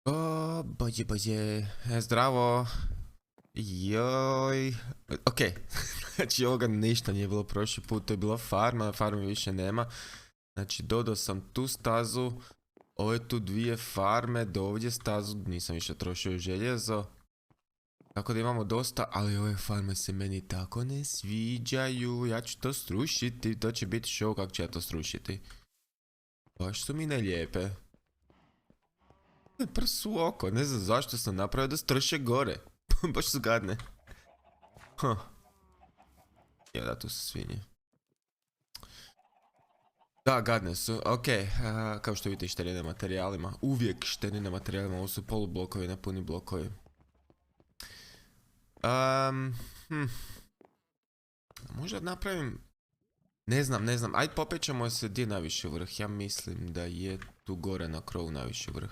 O, bođe, zdravo. Joj. Okej, znači ovoga ništa nije bilo prošli put, to je bila farma, farme više nema. Znači dodao sam tu stazu, ove tu dvije farme, do ovdje stazu, nisam više trošio željezo. Tako da imamo dosta, ali ove farme se meni tako ne sviđaju, ja ću to srušiti, to će biti show kako ću ja to srušiti. Baš su mi nelijepe. Prsu u oko, ne znam zašto sam napravio da strše gore. Baš su gadne. Evo da, tu su svinje. Da, gadne su, okej, kao što vidite štedi na materijalima. Uvijek štedi na materijalima, ovo su polublokovi, ne puni blokovi. Možda napravim... Ne znam, ajde popećemo se gdje je najviši vrh. Ja mislim da je tu gore na krovu najviši vrh.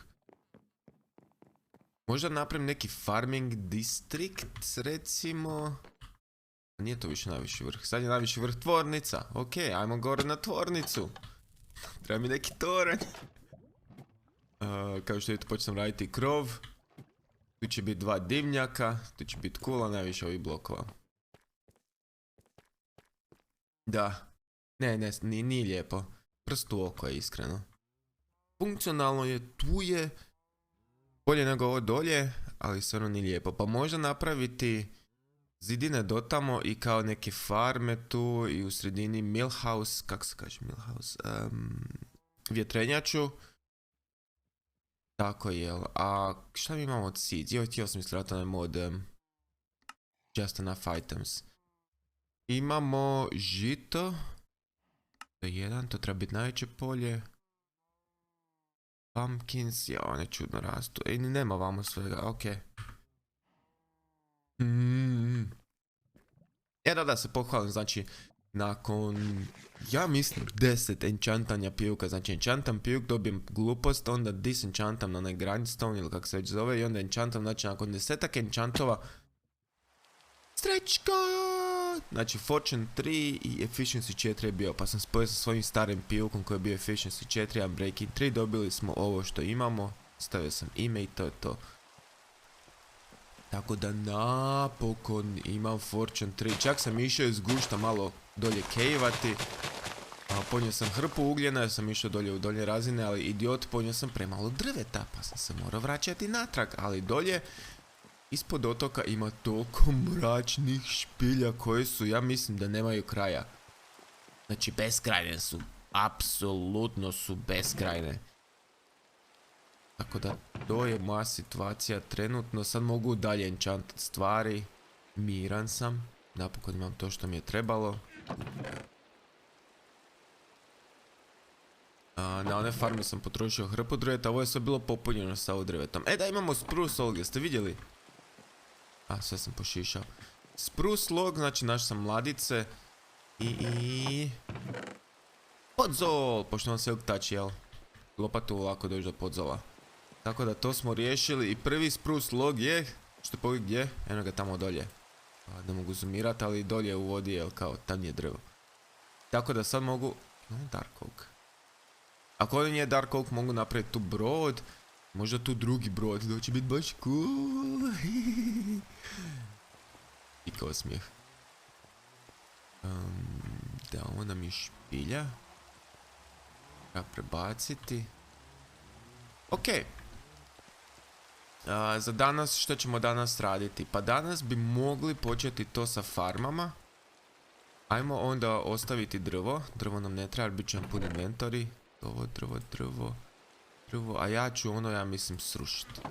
Možda napravim neki farming district, recimo. Nije to više najviši vrh, sad je najviši vrh tvornica. Ok, ajmo gore na tvornicu. Treba mi neki toranj. Kao što vidite, počnem raditi krov. Tu će biti dva dimnjaka, tu će biti kula, najviše ovih blokova. Da. Ne, nije lijepo. Prst u oko je, iskreno. Funkcionalno je, tu je. Bolje nego ovo dolje, ali stvarno nije lijepo. Pa možda napraviti zidine do tamo i kao neke farme tu i u sredini millhouse, kako se kaže millhouse, vjetrenjaču. Tako je, a šta mi imamo od seeds? Htio sam iskrati onaj mod just enough items. Imamo žito. To je jedan, to treba biti najveće polje. Pumpkins, ja, one čudno rastu. Nema vamo svega, okej. Da se pohvalim, znači, nakon, ja mislim, 10 enchantanja pijuka, znači enchantam pijuk, dobijem glupost, onda disenchantam na onaj grindstone ili kako se već zove i onda enchantam, znači nakon 10 enchantova, srećko! Znači Fortune 3 i Efficiency 4 je bio, pa sam spojio sa svojim starim pijukom koji je bio Efficiency 4, a Breaking 3, dobili smo ovo što imamo, stavio sam ime i to je to. Tako da napokon imam Fortune 3, čak sam išao iz gušta malo dolje kejvati. Ponio sam hrpu ugljena jer sam išao dolje u dolje razine, ali idiot, ponio sam premalo drveta, pa sam se morao vraćati natrag, ali dolje ispod otoka ima toliko mračnih špilja koje su, ja mislim da nemaju kraja. Znači beskrajne su, apsolutno su beskrajne. Tako da to je moja situacija trenutno, sad mogu dalje enchantat stvari, miran sam, napokon imam to što mi je trebalo. Na one farme sam potrošio hrpu drveta, ovo je sve bilo popunjeno sa ovo drvetom. Da, imamo spruce log, jeste vidjeli? Sve sam pošišao. Spruce log, znači našao sam mladice. I... Podzol, pošto vam se tači, jel? Lopatu lako doći do podzola. Tako da to smo riješili i prvi spruce log je... Što je povijek gdje? Eno ga tamo dolje. Ne mogu zoomirati, ali dolje u vodi, jel kao tam je drvo. Tako da sad mogu... Dark oak. Ako ovdje nije Dark Oak, mogu napraviti tu brod. Možda tu drugi brod, to će biti baš cool. I kao smijeh. Da, ovo nam je špilja. Treba prebaciti. Okej. Za danas, što ćemo danas raditi? Pa danas bi mogli početi to sa farmama. Ajmo onda ostaviti drvo. Drvo nam ne treba, bit će nam pun inventori. Ovo drvo, a ja ću ono, ja mislim, srušiti.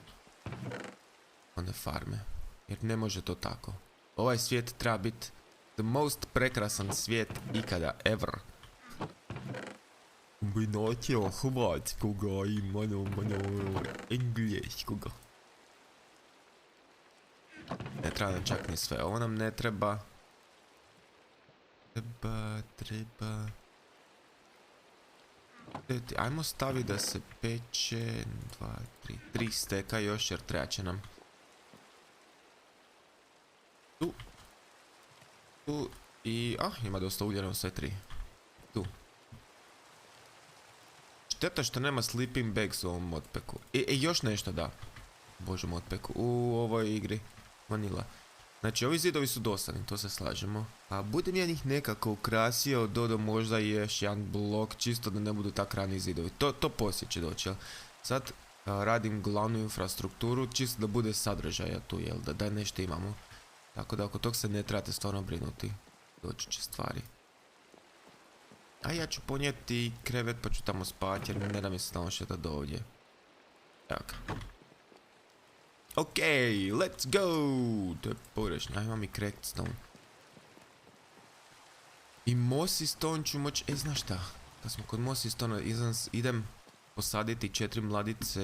One farme. Jer ne može to tako. Ovaj svijet treba biti the most prekrasan svijet ikada, ever. Kombinacija hrvatskoga i engleskoga. Ne treba nam čak ni sve, ovo nam ne treba. Treba... Ajmo staviti da se peče 2, 3, 3 steka još jer treba će nam. Tu i... ima dosta ugljena u sve tri. Tu. Šteta što nema sleeping bags u ovom modpeku. Još nešto da. Bože moj otpeku. U ovoj igri. Vanila. Znači, ovi zidovi su dosadni, to se slažemo. A budem ja njih nekako ukrasio, dodao možda još jedan blok, čisto da ne budu tak rani zidovi. To poslije će doći, jel? Sad radim glavnu infrastrukturu, čisto da bude sadržaja tu, jel? Da nešto imamo. Tako da oko tog se ne trebate stvarno brinuti. Doći će stvari. A ja ću ponijeti krevet pa ću tamo spati jer ne da mi se tamo šetat do ovdje. Evo ga. Ok, let's go! To je pogrešnja, a imam i cracked stone. I mossy stone ću moći, znaš šta? Kad smo kod mossy stone, idem posaditi 4 mladice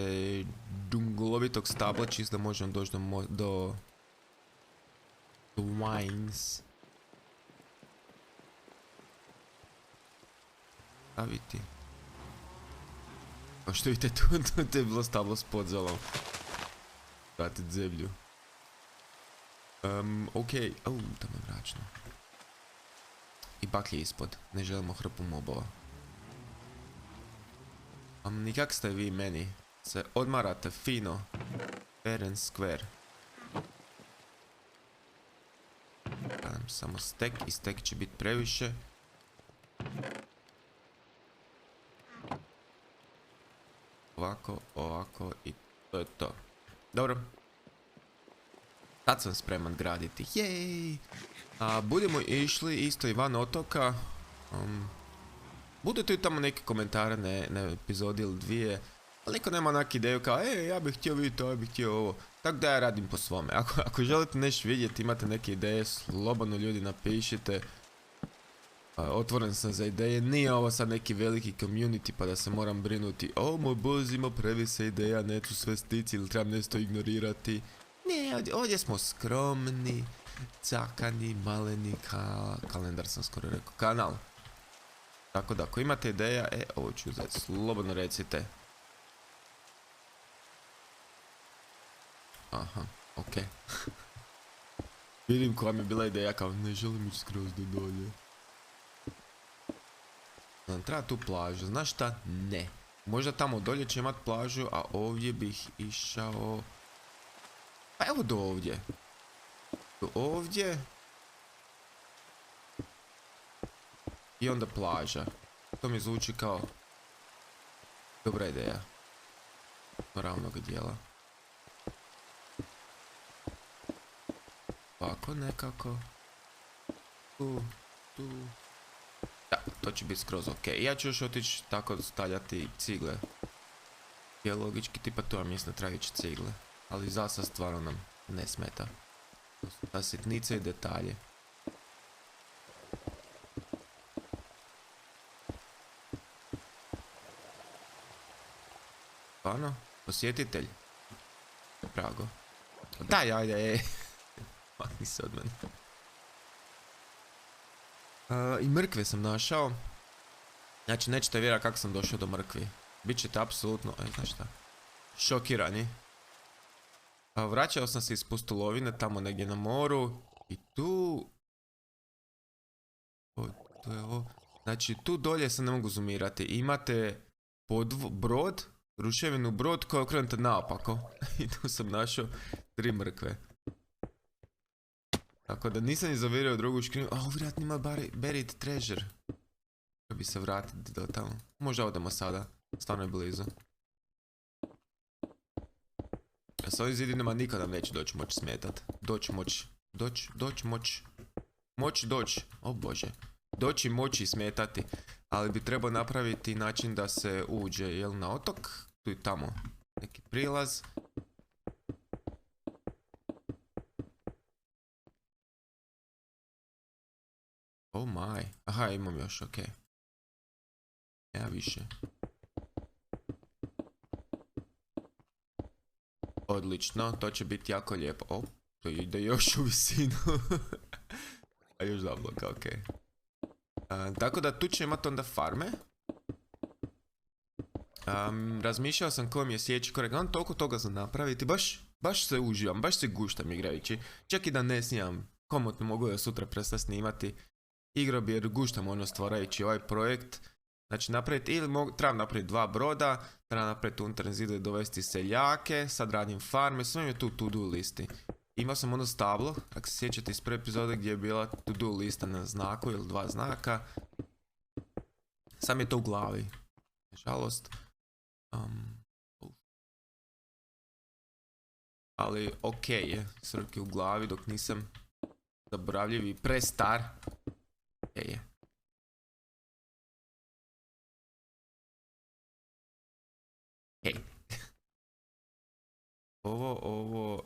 džunglovitog stabla, čisto da možemo doći do vines. A vidite. Kao što vidite, tu je bilo stablo s podzalom. Pratit zemlju. Ok, tamo je mračno. I baklje ispod, ne želimo hrpu mobova. Nikak ste vi meni, se odmarate fino. Fair and square. Gledam samo stek i stek će biti previše. Ovako, ovako i to je to. Dobro. Sad sam spreman graditi. Jej! Budemo išli isto i van otoka. Budete li tamo neke komentare na epizodi ili dvije. Ali niko nema onak ideju kao ja bih htio vidjeti ovo, ja bih htio ovo. Tako da ja radim po svome. Ako želite nešto vidjeti, imate neke ideje, slobodno ljudi napišite. Otvoren sam za ideje, nije ovo sad neki veliki community pa da se moram brinuti. Moj boz ima previše ideja, neću sve stići ili trebam nešto ignorirati. Ne, ovdje smo skromni, cakani, maleni, kalendar sam skoro rekao, kanal. Tako da ako imate ideja, ovo ću uzeti, slobodno recite. Aha, ok. Vidim koja mi je bila ideja kao ne želim ići skroz do dolje. Treba tu plažu, znaš šta? Ne. Možda tamo dolje će imat plažu, a ovdje bih išao... Pa evo do ovdje. Do ovdje. I onda plaža. To mi zvuči kao... dobra ideja. Ravnog dijela. Ovako nekako. Tu. Da, to će biti skroz ok. Ja ću još otići tako stavljati cigle. Je logički, tipa tu vam mislim da treba ići cigle. Ali za sad stvarno nam ne smeta. To su ta sitnice i detalje. Stvarno? Posjetitelj? Drago. Daj, ajde, makni se od mene. I mrkve sam našao. Znači, nećete vjerati kako sam došao do mrkvi. Bićete apsolutno, znaš šta, šokirani. Vraćao sam se iz pustolovine, tamo negdje na moru. I tu... to je ovo. Znači, tu dolje se ne mogu zoomirati. Imate brod, ruševinu brod koja je okrenuta naopako. I tu sam našao 3 mrkve. Tako da nisam izovirio drugu škrinu. Vjerojatno ima buried treasure. Treba bi se vratiti do tamo. Možda odemo sada. Stvarno je blizu. A s ovim zidinama nikada neće doći moći smetat. Doći. O bože. Doći moći smetati. Ali bi trebao napraviti način da se uđe, jel, na otok. Tu i tamo. Neki prilaz. Oh my. Aha, imam još, ok. Ja više. Odlično, to će biti jako lijepo. To ide još u visinu. A još 2 bloka, ok. Tako da tu će imati onda farme. Razmišljao sam koji mi je sljedeći korak. On toliko toga za napraviti. Baš se uživam, baš se guštam igrajući. Čak i da ne snimam. Komotno mogu da sutra prestati snimati. Igrao bi jer guštam ono stvarajući ovaj projekt. Znači napraviti, ili trebam napraviti 2 broda, trebam napraviti unutarnje zidove, dovesti seljake, sad radim farme, sve mi je tu to do listi. Imao sam ono stablo, ako se sjećate iz prve epizode gdje je bila to do lista na znaku ili 2 znaka. Sam je to u glavi. Nažalost. Ali ok je, srki u glavi dok nisam zaboravljiv i prestar. Ok je. Ok. Ovo.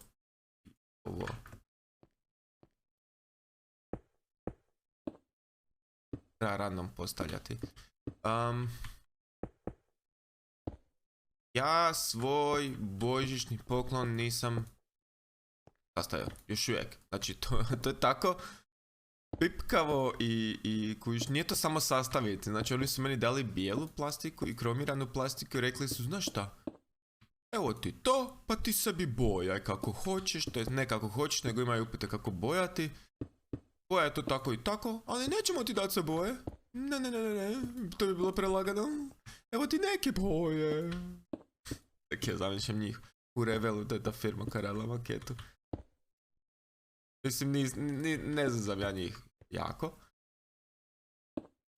Treba random postavljati. Ja svoj božićni poklon nisam sastavio, još uvijek. Znači to je tako pipkavo i kužiš, nije to samo sastaviti. Znači oni su meni dali bijelu plastiku i kromiranu plastiku i rekli su, znaš šta, evo ti to, pa ti sebi bojaj kako hoćeš, to je ne kako hoćeš, nego imaju upute kako bojati. Boja je to tako i tako, ali nećemo ti dati sve boje. Ne, to bi bilo prelagano. Evo ti neke boje. Tak ja zamišljam njih u Revelu, to je ta firma koja radila maketu. Mislim, ne znam ja njih jako.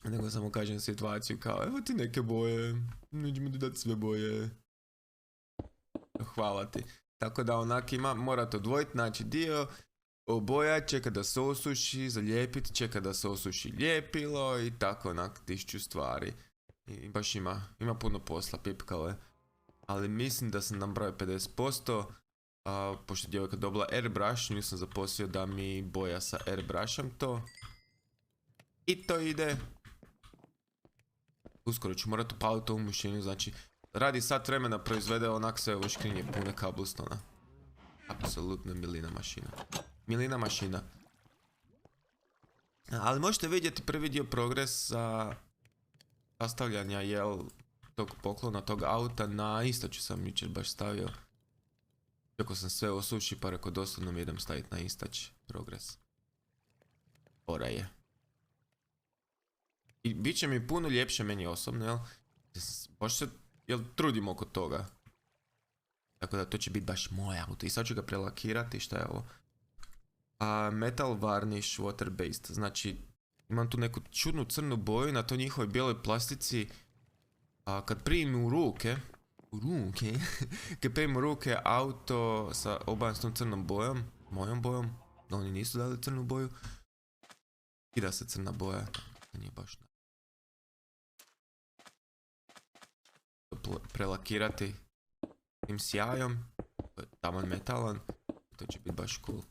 Nego samo kažem situaciju kao, evo ti neke boje, nećemo ti dati sve boje. Hvala ti. Tako da onak morate odvojiti, znači dio obojat, čeka da se osuši, zalijepiti, čeka da se osuši ljepilo i tako onak 1000 stvari. I baš ima puno posla, pipkao je. Ali mislim da sam nabrojao 50%, pošto je djevojka dobila airbrush, nju sam zaposlio da mi boja sa airbrushom to. I to ide. Uskoro ću morati upaliti ovu mašinu, znači radi sat vremena proizvede onak sve ovo škrinje pune cobblestona. Apsolutno milina mašina. Ali možete vidjeti prvi dio progresa sastavljanja tog poklona, tog auta na istaču sam jučer baš stavio. Iako sam sve osuši pa rekao doslovno mi idem staviti na istać progres. Ora je. I bit će mi puno ljepše meni osobno, jel? Baš se trudim oko toga. Tako da to će biti baš moj auto. I sad ću ga prelakirati, šta je ovo? Metal varnish water based. Znači, imam tu neku čudnu crnu boju na toj njihovoj bijeloj plastici. Kad primim u ruke, kad primim u ruke auto sa obanskom crnom bojom, mojom bojom, no oni nisu dali crnu boju, i da se crna boja, to nije baš prelakirati tim sjajom, taman metalan, to će biti baš cool.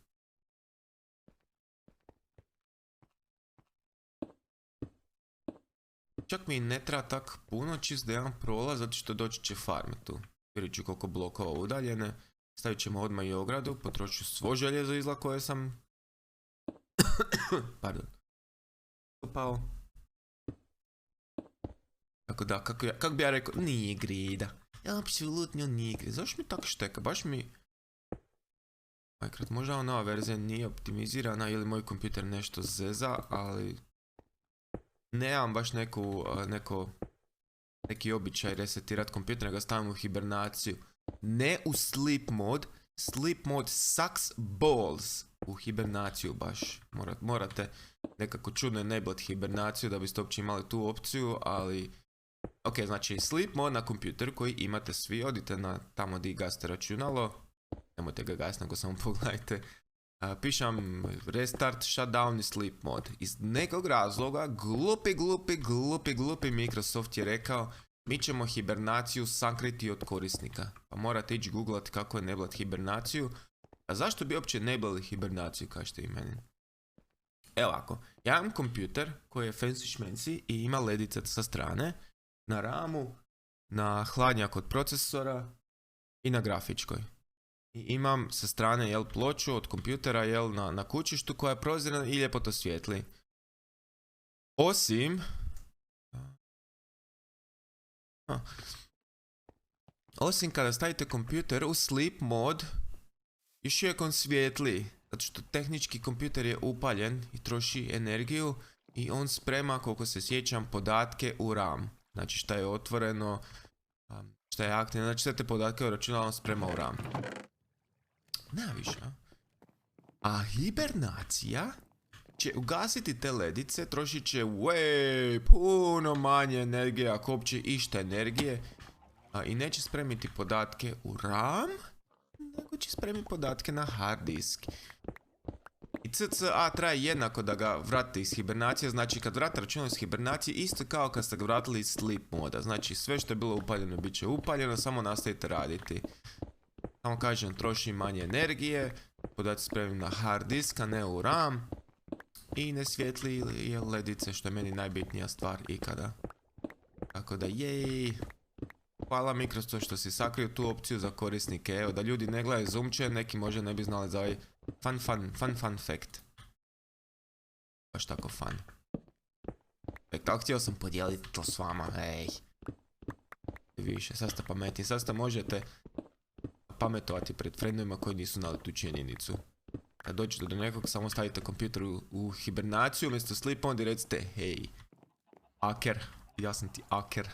Čak mi ne treba tak puno, čist da imam prolaz, zato što doći će farme tu. Vidjet ću koliko blokova udaljene. Stavit ćemo odmah i ogradu, potrošit ću svo željezo izla koje sam pardon upao. Tako da, kako bi ja rekao, nije grida. Apsolutno nije grida. Zašto mi tako šteka? Baš mi... Možda ova nova verzija nije optimizirana ili moj kompjuter nešto zeza, ali... Nemam baš neki običaj resetirat kompjuter, nego stavim u hibernaciju. Ne u sleep mode. Sleep mode sucks balls. U hibernaciju baš. Morate nekako čudno enablet hibernaciju da biste uopće imali tu opciju, ali... Ok, znači sleep mode na kompjuteru koji imate svi, odite na tamo gdje gasite računalo. Nemojte ga gasiti, nego samo pogledajte. Pišem restart, shutdown i sleep mode. Iz nekog razloga, glupi Microsoft je rekao mi ćemo hibernaciju sakriti od korisnika. Pa morate ići googlat kako je enablat hibernaciju. A zašto bi uopće enablali hibernaciju, kažete i meni? Evo ovako, ja imam kompjuter koji je fancy šmenci i ima ledice sa strane, na ramu, na hladnjak od procesora i na grafičkoj. I imam sa strane ploču od kompjutera na kućištu koja je prozirna i lijepo to svijetli. Osim kada stavite kompjuter u sleep mod, još uvijek on svijetli. Zato što tehnički kompjuter je upaljen i troši energiju i on sprema, koliko se sjećam, podatke u RAM. Znači šta je otvoreno, šta je aktivno, znači sve te podatke o računalu sprema u RAM. Nema više, a? A hibernacija će ugasiti te ledice, trošit će puno manje energije, ako uopće išta energije, i neće spremiti podatke u RAM, nego će spremiti podatke na hard disk. I CCA traje jednako da ga vratite iz hibernacije, znači kad vratite računalo iz hibernacije, isto kao kad ste ga vratili iz sleep moda, znači sve što je bilo upaljeno bit će upaljeno, samo nastavite raditi. Samo kažem, troši manje energije, podaci spremim na hard disk, a ne u RAM, i ne svijetli ledice, što je meni najbitnija stvar ikada. Tako da, jej! Hvala Microsoft što si sakrio tu opciju za korisnike. Evo, da ljudi ne gledaju zoomče, neki možda ne bi znali za ovaj fun fact. Baš tako fun. Tako htio sam podijeliti to s vama, ej. Više, sad ste pametni, sad ste možete pametovati pred friendovima koji nisu znali tu činjenicu. Kad dođete do nekog, samo stavite kompjuter u hibernaciju, umjesto sleep mode i recite, hej, aker, ja sam ti aker.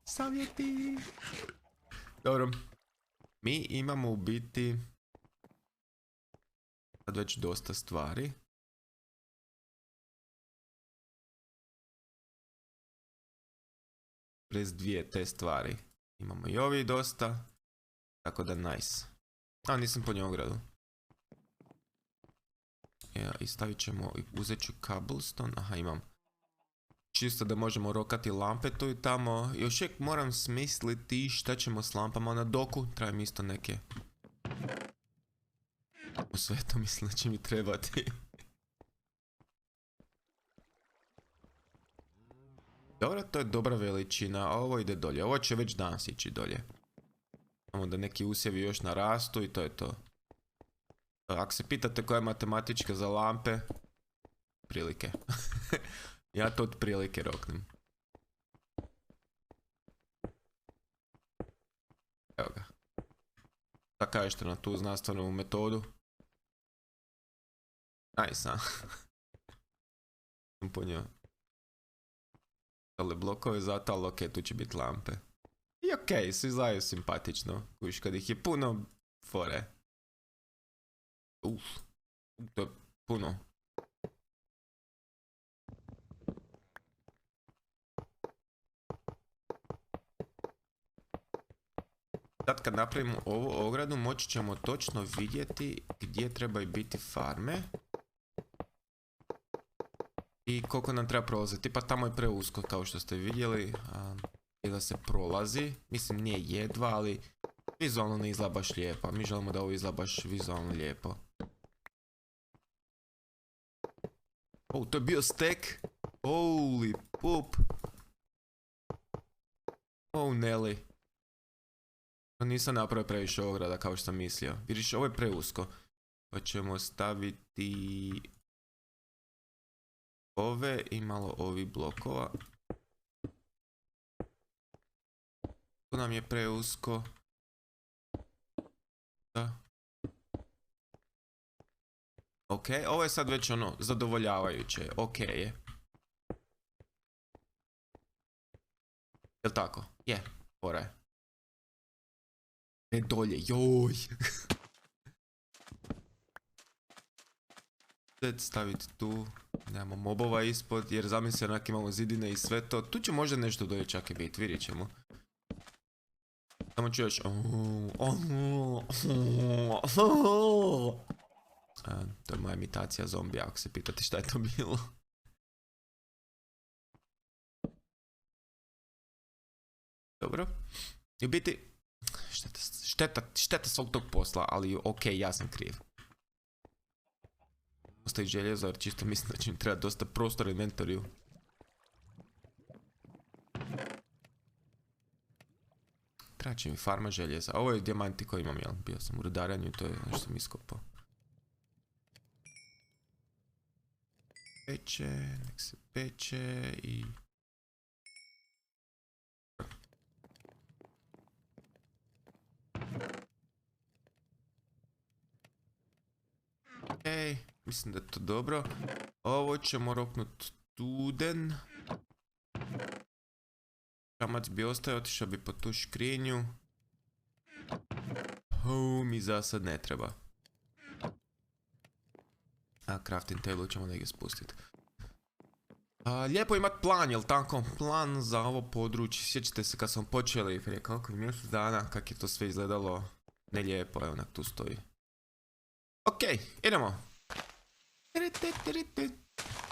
Savjeti. Dobro. Mi imamo u biti sad već dosta stvari. Prez dvije te stvari. Imamo i ovi dosta. Tako da nice. A, nisam po ogradu. Ja, i stavit ćemo, uzet ću cobblestone. Aha, imam. Čisto da možemo rokati lampe tu i tamo. Još uvijek moram smisliti šta ćemo s lampama na doku. Trebam isto neke. U sve to mislim da će mi trebati. Dobro, to je dobra veličina. A ovo ide dolje. Ovo će već danas ići dolje. Samo da neki usjevi još narastu i to je to. Ako se pitate koja je matematička za lampe, prilike. Ja to od prilike roknem. Evo ga. Šta kažete na tu znanstvenu metodu? Nice, a? Sam ponio. Ale blokove zato, ali okej, tu će biti lampe. I okej, svi znaju simpatično. Kuš, kad ih je puno fore. To je puno. Sad kad napravimo ovu ogradu, moći ćemo točno vidjeti gdje trebaju biti farme. I koliko nam treba prolaziti. Pa tamo je preusko, kao što ste vidjeli. I da se prolazi. Mislim, nije jedva, ali vizualno ne izgleda baš lijepo. Mi želimo da ovo izgleda baš vizualno lijepo. To je bio stek. Holy poop. Nelly. Nisam napravio previše ograda kao što sam mislio. Vidiš, ovo je preusko. Pa ćemo staviti ove i malo ovih blokova. To nam je preusko. Da. Ok, ovo je sad već ono zadovoljavajuće. Ok je. Jel' tako? Je, fora je. Ne dolje, joj. Sad staviti tu. Nemamo mobova ispod, jer zamisli onak imamo zidine i sve to. Tu će možda nešto dolje čak i biti, vidjet ćemo. Samo ću još... To je moja imitacija zombija, ako se pitate šta je to bilo. Dobro. I u biti... Šteta svog tog posla, ali okej, ja sam kriv. Ostaje željezo, jer čisto mislim da će mi trebati dosta prostora u inventoriju. Treba će mi farma željeza. Ovo je dijamanti koji imam, jel? Bio sam u rudaranju i to je nešto sam iskopao. Peče, nek se peče i... Okej, mislim da je to dobro. Ovo ćemo roknut studen. Čamac bi ostao, otišao bi po tu škrinju. Mi za sad ne treba. A crafting table ćemo negdje spustiti. Lijepo imat plan, jel tako? Plan za ovo područje. Sjećate se kad smo počeli prije koliko mjesec dana, kak je to sve izgledalo ne lijepo, evo nak tu stoji. Ok, idemo.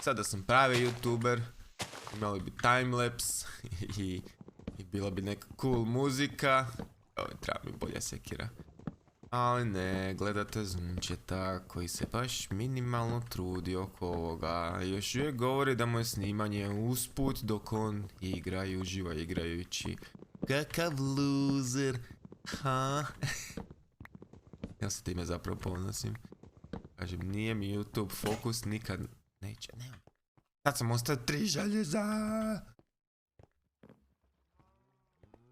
Sada sam pravi youtuber, imali bi timelapse i bila bi neka cool muzika. Treba mi bolja sekira. Ali ne, gledate Zunčeta koji se baš minimalno trudi oko ovoga. Još uvijek govori da mu je snimanje usput dok on igra i uživa igrajući. Kakav loser, ha? Ja se time zapravo ponosim. Kažem, nije mi YouTube fokus nikad neće, nemam. Sad sam ostao 3 željeza.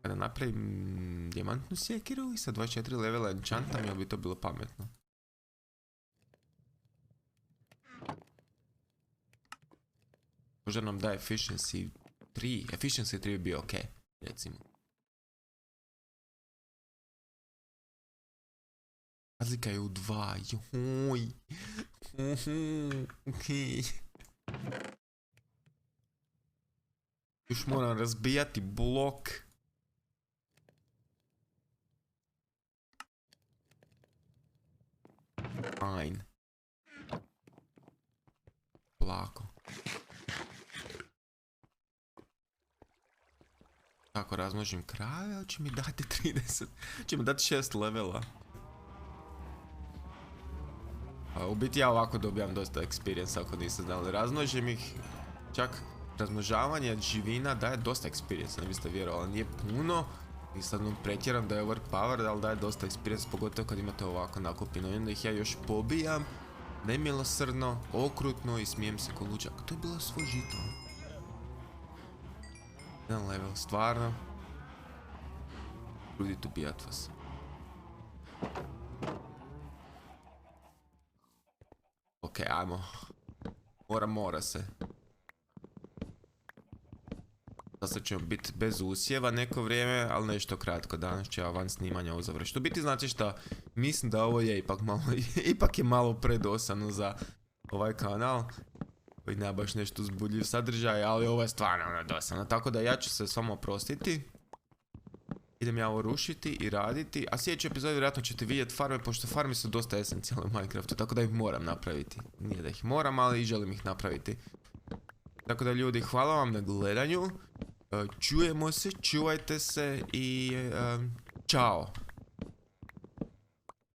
Kada napravim dijamantnu sjekiru i sa 24 levela enchantam, jel bi to bilo pametno? Možda nam da efficiency 3. Efficiency 3 bi bio ok, recimo. Razlika je u 2, joj. Još moram razbijati blok. Fine. Lako. Tako razmnožim krave, ali će mi dati 30. Će mi dati 6 levela. U biti ja ovako dobijam dosta experience ako niste znali. Razmnožim ih, čak razmnožavanje živina daje dosta experience, ne biste vjerovali, nije puno. I sad pretjeram da je overpowered, ali daje dosta experience, pogotovo kad imate ovako nakupino. I onda ih ja još pobijam, nemilosrdno, okrutno i smijem se ko luđak. To je bilo svo žito. Jedan level, stvarno. Trudite ubijat vas. Ok, ajmo. Mora se. Sad ćemo biti bez usjeva neko vrijeme, ali nešto kratko. Danas ću ja van snimanja ovo završiti. U biti, znate šta, mislim da ovo je ipak je malo predosadno za ovaj kanal. Koji nema baš nešto uzbudljiv sadržaj, ali ovo je stvarno dosadno. Tako da ja ću se s vama oprostiti. Idem ja ovo rušiti i raditi. A sljedeći epizod vjerojatno ćete vidjeti farme, pošto farme su dosta esencijalne u Minecraftu. Tako da ih moram napraviti. Nije da ih moram, ali i želim ih napraviti. Tako da ljudi, hvala vam na gledanju. Čujemo se, čuvajte se i čao.